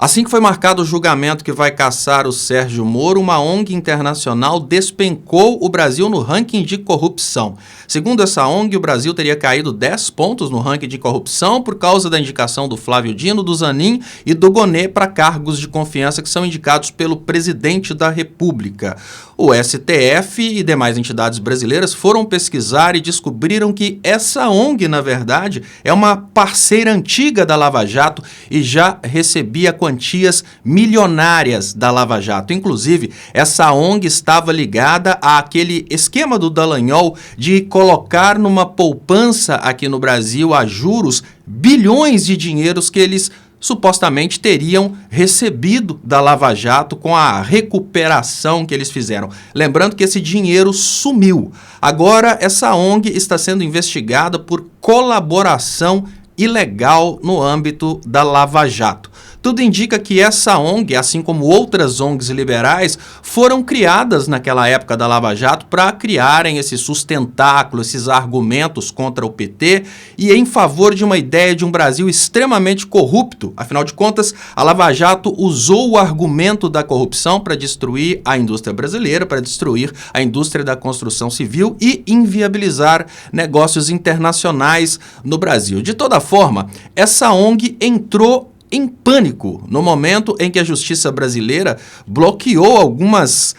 Assim que foi marcado o julgamento que vai caçar o Sérgio Moro, uma ONG internacional despencou o Brasil no ranking de corrupção. Segundo essa ONG, o Brasil teria caído 10 pontos no ranking de corrupção por causa da indicação do Flávio Dino, do Zanin e do Gonê para cargos de confiança que são indicados pelo presidente da República. O STF e demais entidades brasileiras foram pesquisar e descobriram que essa ONG, na verdade, é uma parceira antiga da Lava Jato e já recebia quantias milionárias da Lava Jato. Inclusive, essa ONG estava ligada àquele esquema do Dallagnol de colocar numa poupança aqui no Brasil a juros bilhões de dinheiros que eles supostamente teriam recebido da Lava Jato com a recuperação que eles fizeram. Lembrando que esse dinheiro sumiu. Agora, essa ONG está sendo investigada por colaboração ilegal no âmbito da Lava Jato. Tudo indica que essa ONG, assim como outras ONGs liberais, foram criadas naquela época da Lava Jato para criarem esse sustentáculo, esses argumentos contra o PT e em favor de uma ideia de um Brasil extremamente corrupto. Afinal de contas, a Lava Jato usou o argumento da corrupção para destruir a indústria brasileira, para destruir a indústria da construção civil e inviabilizar negócios internacionais no Brasil. De toda forma, essa ONG entrou em pânico no momento em que a justiça brasileira bloqueou alguns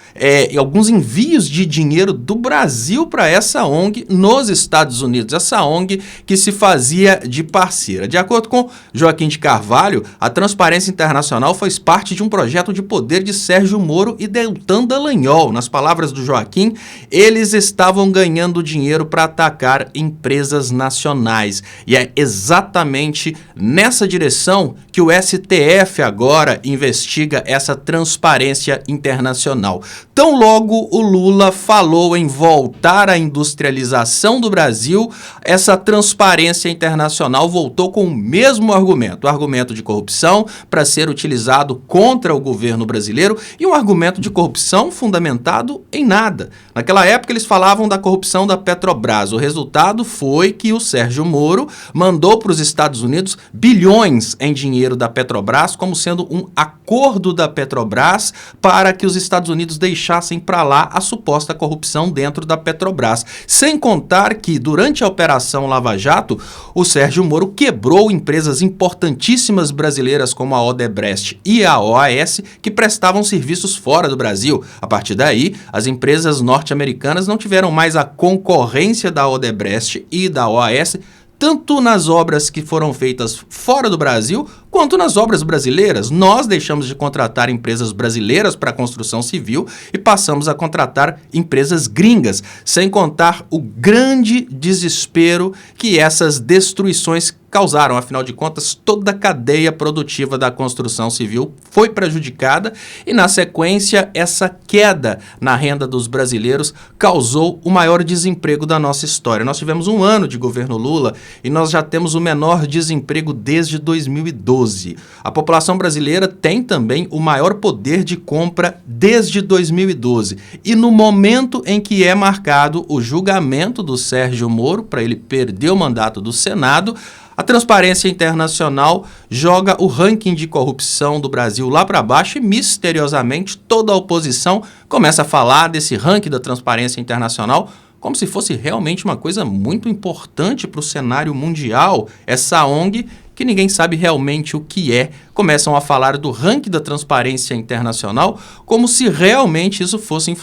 envios de dinheiro do Brasil para essa ONG nos Estados Unidos, essa ONG que se fazia de parceira. De acordo com Joaquim de Carvalho, a Transparência Internacional faz parte de um projeto de poder de Sérgio Moro e Deltan Dallagnol. Nas palavras do Joaquim, eles estavam ganhando dinheiro para atacar empresas nacionais. E é exatamente nessa direção que o STF agora investiga essa transparência internacional. Tão logo o Lula falou em voltar à industrialização do Brasil, essa transparência internacional voltou com o mesmo argumento, o argumento de corrupção para ser utilizado contra o governo brasileiro e um argumento de corrupção fundamentado em nada. Naquela época eles falavam da corrupção da Petrobras. O resultado foi que o Sérgio Moro mandou para os Estados Unidos bilhões em dinheiro da Petrobras, como sendo um acordo da Petrobras para que os Estados Unidos deixassem para lá a suposta corrupção dentro da Petrobras. Sem contar que, durante a Operação Lava Jato, o Sérgio Moro quebrou empresas importantíssimas brasileiras como a Odebrecht e a OAS, que prestavam serviços fora do Brasil. A partir daí, as empresas norte-americanas não tiveram mais a concorrência da Odebrecht e da OAS, tanto nas obras que foram feitas fora do Brasil, quanto nas obras brasileiras. Nós deixamos de contratar empresas brasileiras para a construção civil e passamos a contratar empresas gringas, sem contar o grande desespero que essas destruições causaram. Afinal de contas, toda a cadeia produtiva da construção civil foi prejudicada e, na sequência, essa queda na renda dos brasileiros causou o maior desemprego da nossa história. Nós tivemos um ano de governo Lula e nós já temos o menor desemprego desde 2012. A população brasileira tem também o maior poder de compra desde 2012. E no momento em que é marcado o julgamento do Sérgio Moro, para ele perder o mandato do Senado, a Transparência Internacional joga o ranking de corrupção do Brasil lá para baixo e, misteriosamente, toda a oposição começa a falar desse ranking da Transparência Internacional como se fosse realmente uma coisa muito importante para o cenário mundial. Essa ONG, que ninguém sabe realmente o que é, começam a falar do ranking da Transparência Internacional como se realmente isso fosse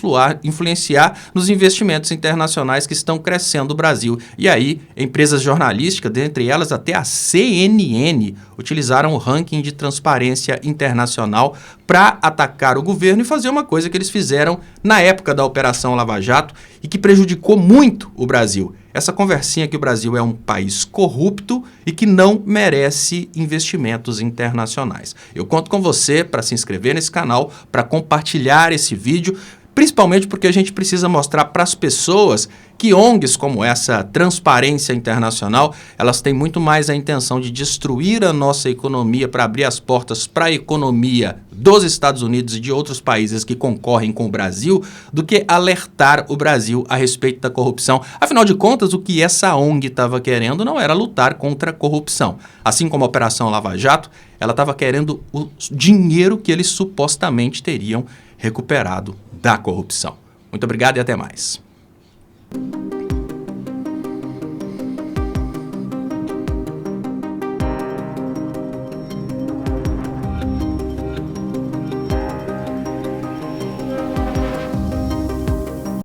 influenciar nos investimentos internacionais que estão crescendo no Brasil. E aí, empresas jornalísticas, dentre elas até a CNN, utilizaram o ranking de Transparência Internacional para atacar o governo e fazer uma coisa que eles fizeram na época da Operação Lava Jato e que prejudicou muito o Brasil. Essa conversinha que o Brasil é um país corrupto e que não merece investimentos internacionais. Eu conto com você para se inscrever nesse canal, para compartilhar esse vídeo, principalmente porque a gente precisa mostrar para as pessoas que ONGs como essa Transparência Internacional, elas têm muito mais a intenção de destruir a nossa economia para abrir as portas para a economia dos Estados Unidos e de outros países que concorrem com o Brasil, do que alertar o Brasil a respeito da corrupção. Afinal de contas, o que essa ONG estava querendo não era lutar contra a corrupção. Assim como a Operação Lava Jato, ela estava querendo o dinheiro que eles supostamente teriam recuperado da corrupção. Muito obrigado e até mais.